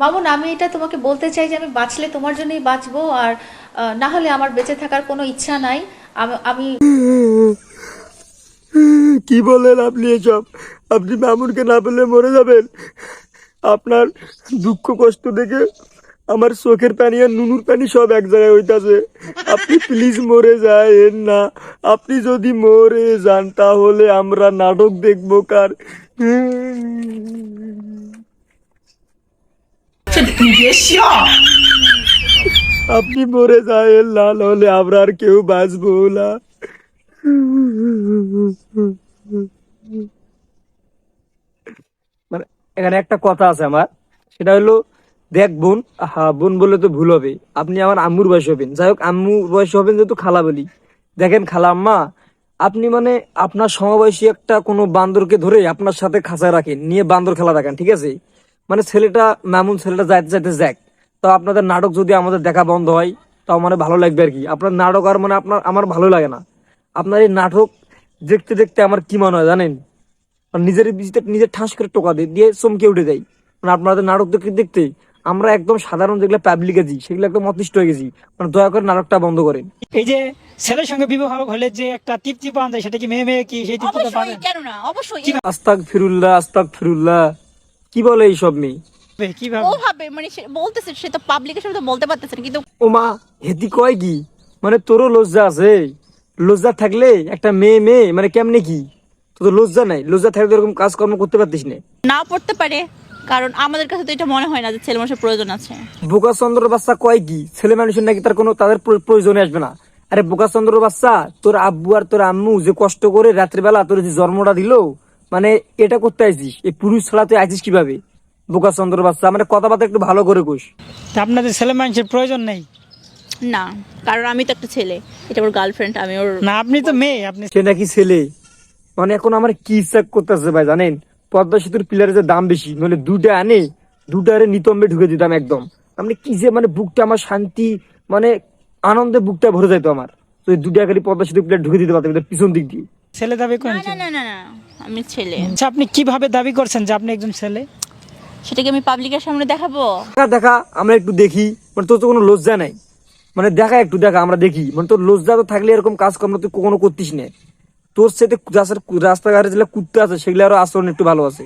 মামুন, আমি এটা তোমাকে বলতে চাই যে আমি বাঁচলে তোমার জন্যই বাঁচবো, আর না হলে আমার বেঁচে থাকার কোনো ইচ্ছা নাই। আমি কি বলেন আপনি এসব? আপনি মামুনকে না পেলে মরে যাবেন? আপনার দুঃখ কষ্ট দেখে আমার চোখের পানি আর নুনুর পানি সব এক জায়গায় হইতাছে। আপনি প্লিজ মরে যায়েন না। আপনি যদি মরে যান তাহলে আমরা নাটক দেখবো কার? আপনি মরে যায়েন না, নাহলে আমরা আর কেউ বাঁচবো না। মানে এখানে একটা কথা আছে আমার, সেটা হলো, দেখ বোন, বোন বললে তো ভুল হবে, আপনি আমার আম্মুর বয়স হবেন। যাই হোক, আম্মুর বয়স হবেন যেহেতু খালা বলি। দেখেন খালা আম্মা, আপনি মানে আপনার সমবয়সী একটা কোনো বান্দরকে ধরে আপনার সাথে খাঁচায় রাখেন, নিয়ে বান্দর খেলা রাখেন, ঠিক আছে? মানে ছেলেটা, মামুন ছেলেটা যাইতে যাইতে যাক, তো আপনাদের নাটক যদি আমাদের দেখা বন্ধ হয় তাও মানে ভালো লাগবে আর কি। আপনার নাটক আর মানে আপনার আমার ভালো লাগে না। আপনার এই নাটক দেখতে দেখতে আমার কি মনে হয় জানেন? আর নিজের বিজিতে নিজের ঠাস করে টোকা দিয়ে দিয়ে চমকে উঠে যাই। মানে আপনাদের নাটক দেখতে দেখতে আমরা একদম সাধারণ যেগুলো পাবলিক আছি সেগুলো একদম অতিষ্ঠ হয়ে গেছি। মানে দয়া করে নাটকটা বন্ধ করেন। এই যে ছেলের সঙ্গে বিবাহ হলে যে একটা তৃপ্তি পাওয়া যায়, সেটা কি মেয়ে মেয়ে কি সেই তৃপ্তিটা অবশ্যই, পাবেন? কেন না, অবশ্যই। আস্তাক ফিরুল্লাহ, আস্তাক ফিরুল্লাহ, কি বলে এইসব মেয়ে? কিভাবে? ও ভাবে মানে সে বলতেছে, সে তো পাবলিকের সামনে তো বলতে পারতেছে না, কিন্তু ও মা, হেতি কয় কি? মানে তোরও লজ্জা আছে? লজ্জা থাকলে একটা মেয়ে মেয়ে মানে কেমনে কি? তোর তো লজ্জা নাই, লজ্জা থাকলে এরকম কাজকর্ম করতে পারতিস না। না পড়তে পারে, কারণ আমাদের কাছে তো এটা মনে হয় না যে ছেলে মানুষের প্রয়োজন আছে। বোকা চন্দ্রের বাচ্চা কয় কি ছেলে মানুষের নাকি তার কোনো তাদের প্রয়োজনে আসবে না? আরে বোকা চন্দ্রের বাচ্চা, তোর আব্বু আর তোর আম্মু যে কষ্ট করে রাত্রিবেলা তোর যে জন্মটা দিল, মানে এটা করতে আইছিস, এই পুরুষ ছাড়া তুই আইছিস কিভাবে? বোকা চন্দ্রের বাচ্চা, মানে কথাবার্তা একটু ভালো করে কোস। তা আপনাদের ছেলে মানুষের প্রয়োজন নেই? না, কারণ আমি তো একটা ছেলে, এটা ওর গার্লফ্রেন্ড, আমি ওর। না, আপনি তো মেয়ে, আপনি সে নাকি ছেলে? মানে এখন আমার কি ইচ্ছা করতেছে ভাই জানেন? পদ্মা সেতুর পিলারের যে দাম বেশি, মানে দুটা আনে, দুটারে নিতম্বে ঢুকে দিতাম একদম। মানে কি যে মানে বুকটা আমার শান্তি, মানে আনন্দে বুকটা ভরে যাইতো আমার। তো এই দুটা খালি পদ্মা সেতুর পিলার ঢুকে দিতে পারতাম এদের পিছন দিক দিয়ে। ছেলে দাবি না করেন? না না না না, আমি ছেলে। আচ্ছা, আপনি কিভাবে দাবি করছেন যে আপনি একজন ছেলে? সেটা কি আমি পাবলিকের সামনে দেখাবো? দেখা দেখা, আমরা একটু দেখি। মানে তোর তো কোনো লজ্জা নাই? মানে দেখা, একটু দেখা, আমরা দেখি। মানে তোর লজ্জা তো থাকলে এরকম কাজ কর্ম তুই কখনো করতিস না। তোর সাথে রাস্তাঘাটে যেগুলো কুত্তা আছে সেগুলো আরো আচরণ একটু ভালো আছে।